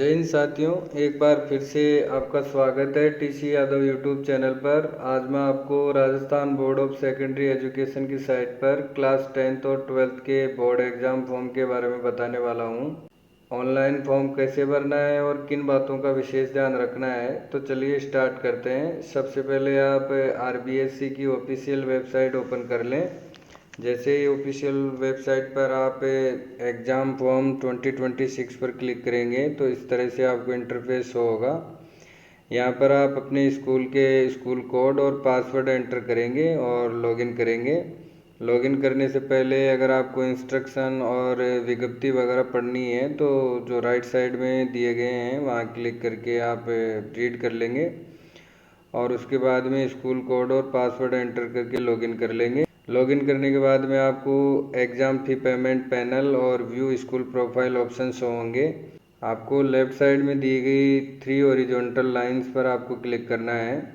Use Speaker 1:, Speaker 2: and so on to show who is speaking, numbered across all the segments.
Speaker 1: जय हिंद साथियों, एक बार फिर से आपका स्वागत है टीसी यादव यूट्यूब चैनल पर। आज मैं आपको Rajasthan board of secondary education की साइट पर क्लास 10th और 12th के बोर्ड एग्ज़ाम फॉर्म के बारे में बताने वाला हूं। ऑनलाइन फॉर्म कैसे भरना है और किन बातों का विशेष ध्यान रखना है, तो चलिए स्टार्ट करते हैं। सबसे पहले आप आरबीएससी की ऑफिशियल वेबसाइट ओपन कर लें। जैसे ही ऑफिशियल वेबसाइट पर आप एग्ज़ाम फॉर्म 2026 पर क्लिक करेंगे तो इस तरह से आपको इंटरफेस शो होगा। यहाँ पर आप अपने स्कूल के स्कूल कोड और पासवर्ड एंटर करेंगे और लॉगिन करेंगे। लॉगिन करने से पहले अगर आपको इंस्ट्रक्शन और विज्ञप्ति वगैरह पढ़नी है तो जो राइट साइड में दिए गए हैं वहाँ क्लिक करके आप रीड कर लेंगे और उसके बाद में स्कूल कोड और पासवर्ड एंटर करके लॉगिन कर लेंगे। लॉगिन करने के बाद में आपको एग्ज़ाम फ़ी पेमेंट पैनल और view school profile option show होंगे। आपको लेफ़्ट साइड में दी गई 3 हॉरिजॉन्टल लाइंस पर आपको क्लिक करना है।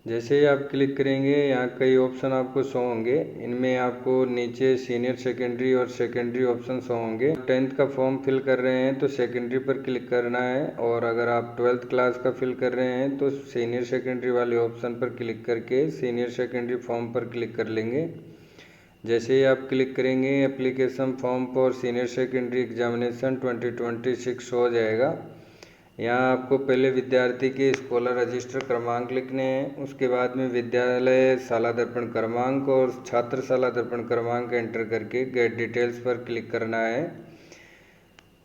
Speaker 1: जैसे ही आप क्लिक करेंगे यहाँ कई ऑप्शन आपको शो होंगे। इनमें आपको नीचे सीनियर सेकेंडरी और सेकेंडरी ऑप्शन शो होंगे। 10th का फॉर्म फिल कर रहे हैं तो सेकेंडरी पर क्लिक करना है, और अगर आप 12th क्लास का फिल कर रहे हैं तो सीनियर सेकेंडरी वाले ऑप्शन पर क्लिक करके सीनियर सेकेंडरी फॉर्म पर क्लिक कर लेंगे। जैसे ही आप क्लिक करेंगे application form for senior secondary examination 2026 हो जाएगा। यहाँ आपको पहले विद्यार्थी के स्कॉलर रजिस्टर क्रमांक लिखने हैं, उसके बाद में विद्यालय शाला दर्पण क्रमांक और छात्र शाला दर्पण क्रमांक एंटर करके गेट डिटेल्स पर क्लिक करना है।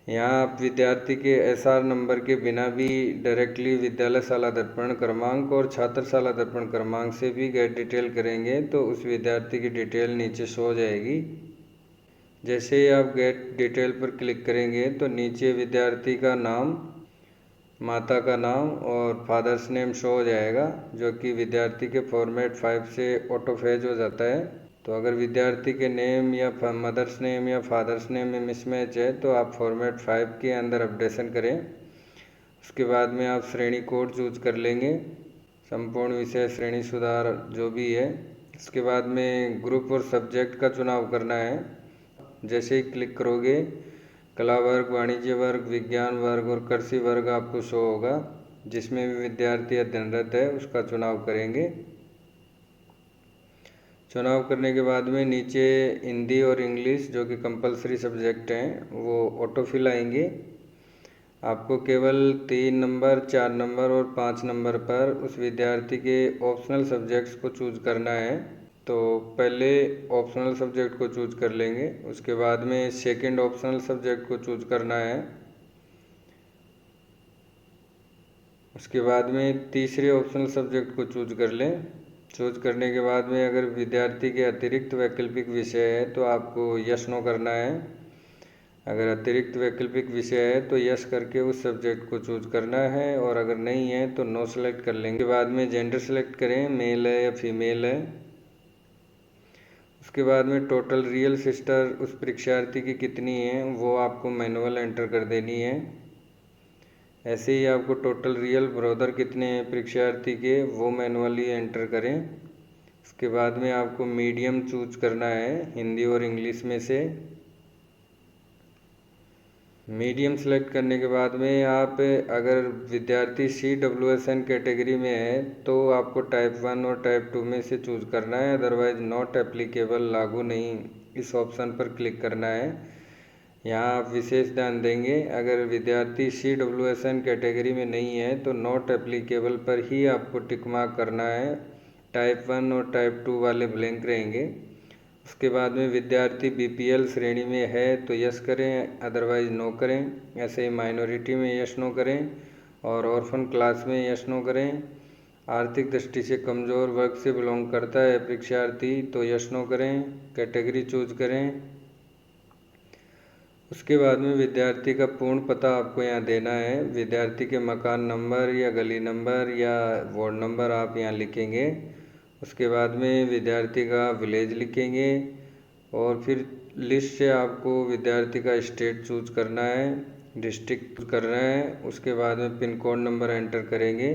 Speaker 1: यहाँ आप विद्यार्थी के एसआर नंबर के बिना भी डायरेक्टली विद्यालय शाला दर्पण क्रमांक और छात्र शाला दर्पण क्रमांक से भी गेट डिटेल करेंगे तो उस विद्यार्थी की डिटेल नीचे शो हो जाएगी। जैसे ही आप गेट डिटेल पर क्लिक करेंगे तो नीचे विद्यार्थी का नाम, माता का नाम और फादर्स नेम शो हो जाएगा, जो कि विद्यार्थी के फॉर्मेट 5 से ऑटो फेज हो जाता है। तो अगर विद्यार्थी के नेम या मदर्स नेम या फादर्स नेम में मिसमैच है तो आप फॉर्मेट 5 के अंदर अपडेशन करें। उसके बाद में आप श्रेणी कोड चूज कर लेंगे, संपूर्ण विषय श्रेणी सुधार जो भी है। इसके बाद में ग्रुप और सब्जेक्ट का चुनाव करना है। जैसे ही क्लिक करोगे कला वर्ग, वाणिज्य वर्ग, विज्ञान वर्ग और कृषि वर्ग आपको शो होगा। जिसमें भी विद्यार्थी अध्ययनरत है उसका चुनाव करेंगे। चुनाव करने के बाद में नीचे हिंदी और इंग्लिश जो कि कंपलसरी सब्जेक्ट हैं वो ऑटो फिल आएंगे। आपको केवल 3 नंबर, 4 नंबर और 5 नंबर पर उस विद्यार्थी के ऑप्शनल सब्जेक्ट्स को चूज करना है। तो पहले ऑप्शनल सब्जेक्ट को चूज कर लेंगे, उसके बाद में सेकंड ऑप्शनल सब्जेक्ट को चूज करना है, उसके बाद में तीसरे ऑप्शनल सब्जेक्ट को चूज कर लें। चूज करने के बाद में अगर विद्यार्थी के अतिरिक्त वैकल्पिक विषय है तो आपको यस नो करना है। अगर अतिरिक्त वैकल्पिक विषय है तो यस करके उस सब्जेक्ट को चूज करना है, और अगर नहीं है तो नो सेलेक्ट कर लेंगे। उसके बाद में जेंडर सेलेक्ट करें, मेल है या फीमेल है। उसके बाद में टोटल रियल सिस्टर उस परीक्षार्थी की कितनी है वो आपको मैनुअल एंटर कर देनी है। ऐसे ही आपको टोटल रियल ब्रदर कितने हैं परीक्षार्थी के वो मैनुअली एंटर करें। उसके बाद में आपको मीडियम चूज करना है हिंदी और इंग्लिश में से। मीडियम सेलेक्ट करने के बाद में आप अगर विद्यार्थी CWSN कैटेगरी में है तो आपको टाइप 1 और टाइप 2 में से चूज करना है, अदरवाइज नॉट एप्लीकेबल, लागू नहीं, इस ऑप्शन पर क्लिक करना है। यहाँ आप विशेष ध्यान देंगे, अगर विद्यार्थी CWSN कैटेगरी में नहीं है तो नॉट एप्लीकेबल पर ही आपको टिक मार्क करना है। टाइप 1 और टाइप 2 वाले ब्लैंक रहेंगे। उसके बाद में विद्यार्थी BPL श्रेणी में है तो यस करें, अदरवाइज नो करें। ऐसे ही माइनॉरिटी में यस नो करें और ऑर्फन क्लास में यस नो करें। आर्थिक दृष्टि से कमज़ोर वर्ग से बिलोंग करता है परीक्षार्थी तो यस नो करें, कैटेगरी चूज करें। उसके बाद में विद्यार्थी का पूर्ण पता आपको यहाँ देना है। विद्यार्थी के मकान नंबर या गली नंबर या वार्ड नंबर आप यहाँ लिखेंगे। उसके बाद में विद्यार्थी का विलेज लिखेंगे और फिर लिस्ट से आपको विद्यार्थी का स्टेट चूज करना है, डिस्ट्रिक्ट करना है। उसके बाद में पिन कोड नंबर एंटर करेंगे।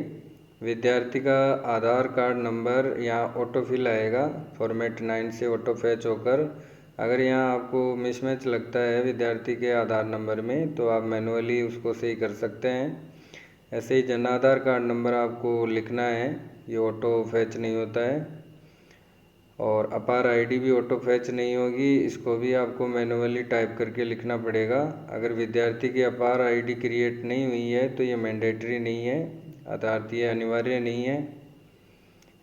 Speaker 1: विद्यार्थी का आधार कार्ड नंबर यहाँ ऑटो फिल आएगा, फॉर्मेट 9 से ऑटो फैच होकर अगर यहाँ आपको मिसमैच लगता है विद्यार्थी के आधार नंबर में तो आप मैनुअली उसको सही कर सकते हैं। ऐसे ही जन आधार कार्ड नंबर आपको लिखना है, ये ऑटो फैच नहीं होता है। और अपार आईडी भी ऑटो फैच नहीं होगी, इसको भी आपको मैनुअली टाइप करके लिखना पड़ेगा। अगर विद्यार्थी की अपार आईडी क्रिएट नहीं हुई है तो ये मैंडेटरी नहीं है, अर्थात ये अनिवार्य नहीं है,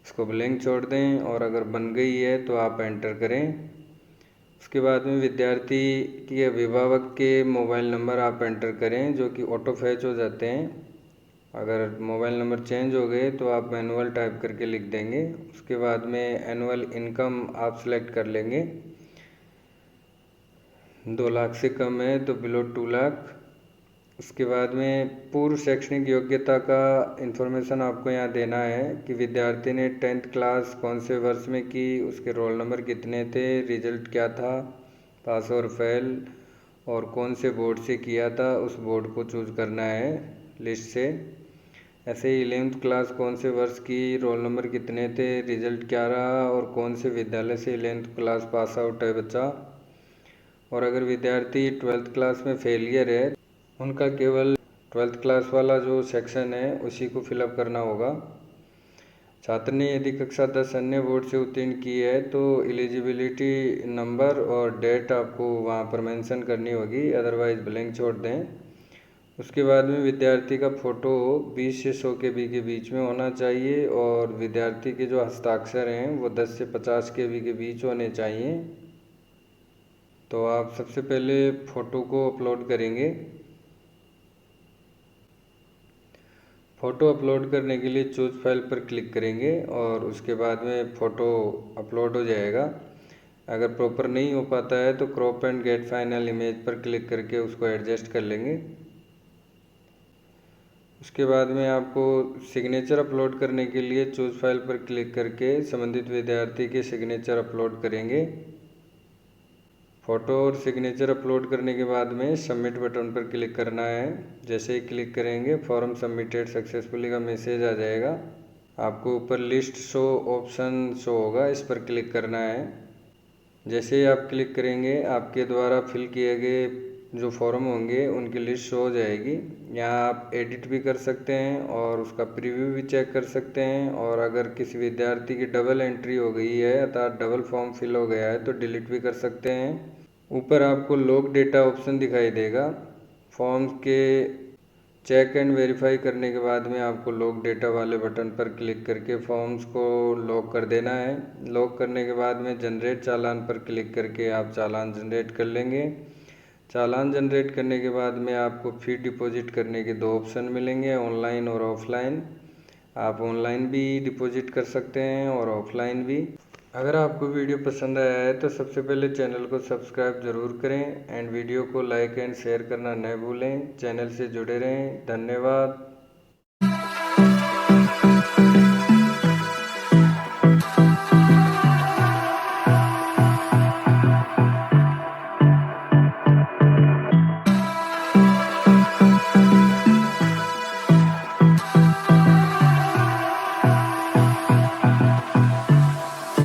Speaker 1: इसको ब्लैंक छोड़ दें। और अगर बन गई है तो आप एंटर करें। उसके बाद में विद्यार्थी के अभिभावक के मोबाइल नंबर आप एंटर करें जो कि ऑटो फैच हो जाते हैं। अगर मोबाइल नंबर चेंज हो गए तो आप मैनुअल टाइप करके लिख देंगे। उसके बाद में एनुअल इनकम आप सेलेक्ट कर लेंगे, 2 लाख से कम है तो बिलो 2 लाख। उसके बाद में पूर्व शैक्षणिक योग्यता का इन्फॉर्मेशन आपको यहाँ देना है कि विद्यार्थी ने 10th क्लास कौन से वर्ष में की, उसके रोल नंबर कितने थे, रिजल्ट क्या था, पास और फेल, और कौन से बोर्ड से किया था, उस बोर्ड को चूज करना है लिस्ट से। ऐसे ही 11th क्लास कौन से वर्ष की, रोल नंबर कितने थे, रिजल्ट क्या रहा, और कौन से विद्यालय से 11th क्लास पास आउट है बच्चा। और अगर विद्यार्थी 12th क्लास में फेलियर है, उनका केवल 12th क्लास वाला जो सेक्शन है उसी को फिलअप करना होगा। छात्र ने यदि कक्षा 10 अन्य बोर्ड से उत्तीर्ण की है तो एलिजिबिलिटी नंबर और डेट आपको वहाँ पर मेंशन करनी होगी, अदरवाइज ब्लैंक छोड़ दें। उसके बाद में विद्यार्थी का फ़ोटो 20 से 100 KB के बीच में होना चाहिए और विद्यार्थी के जो हस्ताक्षर हैं वो 10 से 50 KB के बीच होने चाहिए। तो आप सबसे पहले फ़ोटो को अपलोड करेंगे। फ़ोटो अपलोड करने के लिए चूज फाइल पर क्लिक करेंगे और उसके बाद में फ़ोटो अपलोड हो जाएगा। अगर प्रॉपर नहीं हो पाता है तो crop and get final image पर क्लिक करके उसको एडजस्ट कर लेंगे। उसके बाद में आपको सिग्नेचर अपलोड करने के लिए चूज फाइल पर क्लिक करके संबंधित विद्यार्थी के सिग्नेचर अपलोड करेंगे। फ़ोटो और सिग्नेचर अपलोड करने के बाद में सबमिट बटन पर क्लिक करना है। जैसे ही क्लिक करेंगे फॉर्म सबमिटेड सक्सेसफुली का मैसेज आ जाएगा। आपको ऊपर लिस्ट शो ऑप्शन शो होगा, इस पर क्लिक करना है। जैसे ही आप क्लिक करेंगे आपके द्वारा फिल किए गए जो फॉर्म होंगे उनकी लिस्ट शो हो जाएगी। यहाँ आप एडिट भी कर सकते हैं और उसका प्रीव्यू भी चेक कर सकते हैं। और अगर किसी विद्यार्थी की डबल एंट्री हो गई है अर्थात डबल फॉर्म फिल हो गया है तो डिलीट भी कर सकते हैं। ऊपर आपको लॉग डेटा ऑप्शन दिखाई देगा। फॉर्म्स के चेक एंड वेरीफाई करने के बाद में आपको लॉग डेटा वाले बटन पर क्लिक करके फॉर्म्स को लॉक कर देना है। लॉक करने के बाद में जनरेट चालान पर क्लिक करके आप चालान जनरेट कर लेंगे। चालान जनरेट करने के बाद में आपको फी डिपॉजिट करने के 2 ऑप्शन मिलेंगे, ऑनलाइन और ऑफलाइन। आप ऑनलाइन भी डिपॉजिट कर सकते हैं और ऑफलाइन भी। अगर आपको वीडियो पसंद आया है तो सबसे पहले चैनल को सब्सक्राइब ज़रूर करें एंड वीडियो को लाइक एंड शेयर करना न भूलें। चैनल से जुड़े रहें। धन्यवाद।